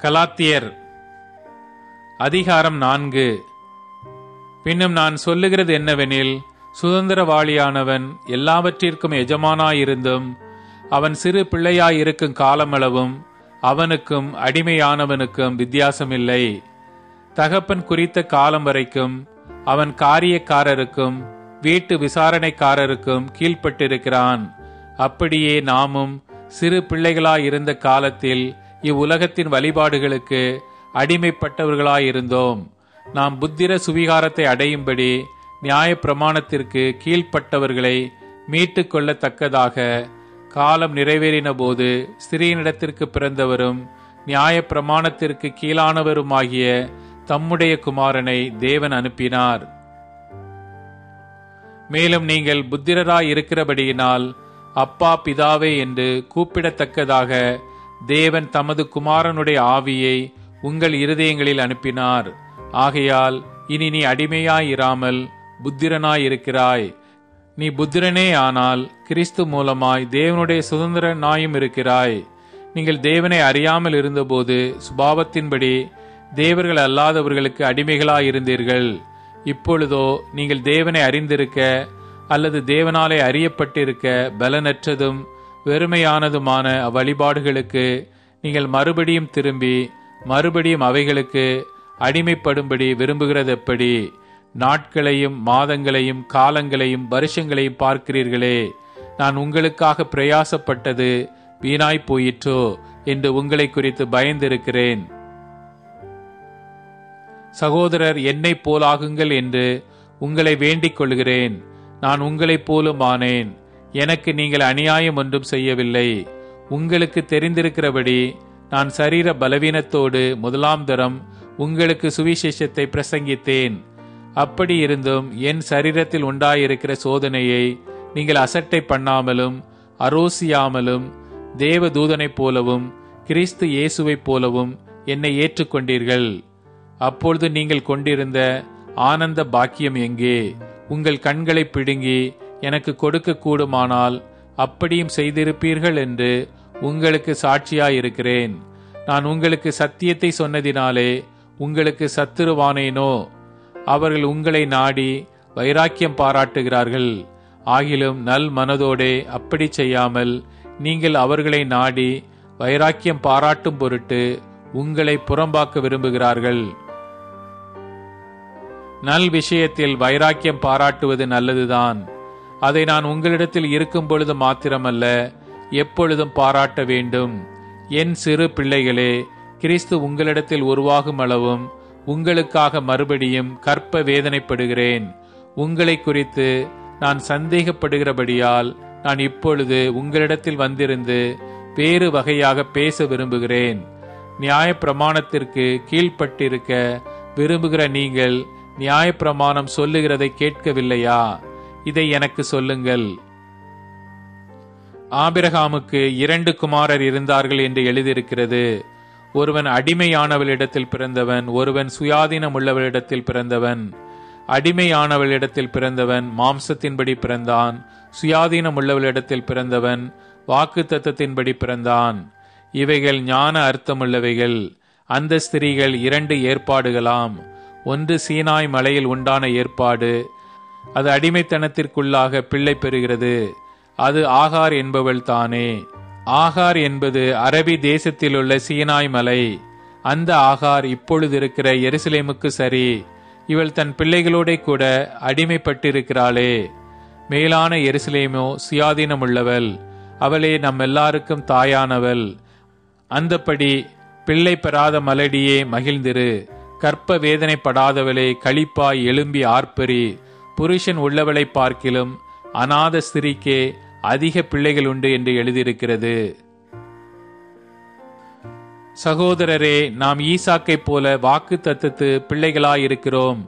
கலாத்தியர் அதிகாரம் 4. பின்னும் நான் சொல்லுகிறது என்னவெனில், சுதந்திரவாளியானவன் எல்லாவற்றிற்கும் எஜமானாயிருந்தும் அவன் சிறு பிள்ளையாயிருக்கும் காலமளவும் அவனுக்கும் அடிமையானவனுக்கும் வித்தியாசமில்லை. தகப்பன் குறித்த காலம் வரைக்கும் அவன் காரியக்காரருக்கும் வீட்டு விசாரணைக்காரருக்கும் கீழ்ப்பட்டிருக்கிறான். அப்படியே நாமும் சிறு பிள்ளைகளாயிருந்த காலத்தில் இவ்வுலகத்தின் வழிபாடுகளுக்கு அடிமைப்பட்டவர்களாயிருந்தோம். நாம் புத்திர சுவிகாரத்தை அடையும்படி நியாய பிரமாணத்திற்கு கீழ்ப்பட்டவர்களை மீட்டு கொள்ளத்தக்கதாக காலம் நிறைவேறின போது ஸ்திரீனிடத்திற்கு பிறந்தவரும் நியாய பிரமாணத்திற்கு கீழானவருமாகிய தம்முடைய குமாரனை தேவன் அனுப்பினார். மேலும் நீங்கள் புத்திரராய் இருக்கிறபடியினால் அப்பா பிதாவே என்று கூப்பிடத்தக்கதாக தேவன் தமது குமாரனுடைய ஆவியை உங்கள் இருதயங்களில் அனுப்பினார். ஆகையால் இனி நீ அடிமையாயிராமல் புத்திரனாயிருக்கிறாய். நீ புத்திரனே ஆனால் கிறிஸ்து மூலமாய் தேவனுடைய சுதந்திரனாயும் இருக்கிறாய். நீங்கள் தேவனை அறியாமல் இருந்தபோது சுபாவத்தின்படி தேவர்கள் அல்லாதவர்களுக்கு அடிமைகளாயிருந்தீர்கள். இப்பொழுதோ நீங்கள் தேவனை அறிந்திருக்க அல்லது தேவனாலே அறியப்பட்டிருக்க பலனற்றதும் வெறுமையானதுமான அவ்வழிபாடுகளுக்கு நீங்கள் மறுபடியும் திரும்பி மறுபடியும் அவைகளுக்கு அடிமைப்படும்படி விரும்புகிறது எப்படி? நாட்களையும் மாதங்களையும் காலங்களையும் வருஷங்களையும் பார்க்கிறீர்களே. நான் உங்களுக்காக பிரயாசப்பட்டது வீணாய் போயிற்றோ என்று உங்களை குறித்து பயந்திருக்கிறேன். சகோதரர், என்னை போலாகுங்கள் என்று உங்களை வேண்டிக் கொள்கிறேன். நான் உங்களைப் போலும் ஆனேன். எனக்கு நீங்கள் அநியாயம் ஒன்றும் செய்யவில்லை. உங்களுக்கு தெரிந்திருக்கிறபடி நான் சரீர பலவீனத்தோடு முதலாம் தரம் உங்களுக்கு சுவிசேஷத்தை பிரசங்கித்தேன். அப்படி இருந்தும் என் சரீரத்தில் உண்டாயிருக்கிற சோதனையை நீங்கள் அசட்டை பண்ணாமலும் அரோசியாமலும் தேவ தூதனைப் போலவும் கிறிஸ்து இயேசுவைப் போலவும் என்னை ஏற்றுக்கொண்டீர்கள். அப்பொழுது நீங்கள் கொண்டிருந்த ஆனந்த பாக்கியம் எங்கே? உங்கள் கண்களை பிடுங்கி எனக்கு கொடுக்க கூடுமானால் அப்படியும் செய்திருப்பீர்கள் என்று உங்களுக்கு சாட்சியாயிருக்கிறேன். நான் உங்களுக்கு சத்தியத்தை சொன்னதினாலே உங்களுக்கு சத்துருவானேனோ? அவர்கள் உங்களை நாடி வைராக்கியம் பாராட்டுகிறார்கள். ஆகிலும் நல் மனதோடே அப்படி செய்யாமல் நீங்கள் அவர்களை நாடி வைராக்கியம் பாராட்டும் பொருட்டு உங்களை புறம்பாக்க விரும்புகிறார்கள். நல் விஷயத்தில் வைராக்கியம் பாராட்டுவது நல்லதுதான். அதை நான் உங்களிடத்தில் இருக்கும் பொழுது மாத்திரமல்ல, எப்பொழுதும் பாராட்ட வேண்டும். என் சிறு பிள்ளைகளே, கிறிஸ்து உங்களிடத்தில் உருவாகும் அளவும் உங்களுக்காக மறுபடியும் கற்ப வேதனைப்படுகிறேன். உங்களை குறித்து நான் சந்தேகப்படுகிறபடியால் நான் இப்பொழுது உங்களிடத்தில் வந்திருந்து வேறு வகையாக பேச விரும்புகிறேன். நியாய பிரமாணத்திற்கு கீழ்ப்பட்டிருக்க விரும்புகிற நீங்கள் நியாய பிரமாணம் சொல்லுகிறதை கேட்கவில்லையா? இதை எனக்கு சொல்லுங்கள். ஆபிரகாமுக்கு 2 குமாரர் இருந்தார்கள் என்று எழுதியிருக்கிறது. ஒருவன் அடிமையானவளிடத்தில் பிறந்தவன், ஒருவன் சுயாதீனம் உள்ளவளிடத்தில் பிறந்தவன். அடிமையானவளிடத்தில் பிறந்தவன் மாம்சத்தின்படி பிறந்தான். சுயாதீனம் உள்ளவளிடத்தில் பிறந்தவன் வாக்கு தத்தத்தின்படி பிறந்தான். இவைகள் ஞான அர்த்தமுள்ளவைகள். அந்த ஸ்திரீகள் 2 ஏற்பாடுகளாம். ஒன்று சீனாய் மலையில் உண்டான ஏற்பாடு. அது அடிமைத்தனத்திற்குள்ளாக பிள்ளை பெறுகிறது. அது ஆகார் என்பவள் தானே. ஆகார் என்பது அரபி தேசத்திலுள்ள சீனாய் மலை. அந்த ஆகார் இப்பொழுது இருக்கிற எருசலேமுக்கு சரி. இவள் தன் பிள்ளைகளோட கூட அடிமைப்பட்டிருக்கிறாளே. மேலான எருசலேமோ சுயாதீனம் உள்ளவள். அவளே நம் எல்லாருக்கும் தாயானவள். அந்தப்படி பிள்ளை பெறாத மலடியே மகிழ்ந்திரு. கற்ப வேதனைப்படாதவளே களிப்பாய் எழும்பி ஆர்ப்பரி. புருஷன் உள்ளவளை பார்க்கிலும் அநாத ஸ்திரீக்கே அதிக பிள்ளைகள் உண்டு என்று எழுதியிருக்கிறது. சகோதரரே, நாம் ஈசாக்கை போல வாக்கு தத்தத்து பிள்ளைகளாயிருக்கிறோம்.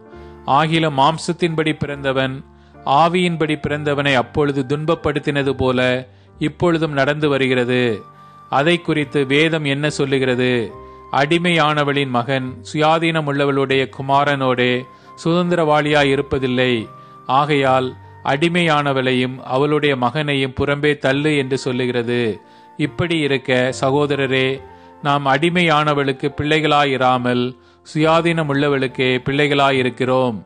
ஆகிலும் மாம்சத்தின்படி பிறந்தவன் ஆவியின்படி பிறந்தவனை அப்பொழுது துன்பப்படுத்தினது போல இப்பொழுதும் நடந்து வருகிறது. அதை குறித்து வேதம் என்ன சொல்லுகிறது? அடிமையானவளின் மகன் சுயாதீனம் உள்ளவளுடைய குமாரனோடே சுதந்திரவாளியாய் இருப்பதில்லை. ஆகையால் அடிமையானவளையும் அவளுடைய மகனையும் புறம்பே தள்ளு என்று சொல்லுகிறது. இப்படி இருக்க சகோதரரே, நாம் அடிமையானவளுக்கு பிள்ளைகளாயிராமல் சுயாதீனம் உள்ளவளுக்கே பிள்ளைகளாயிருக்கிறோம்.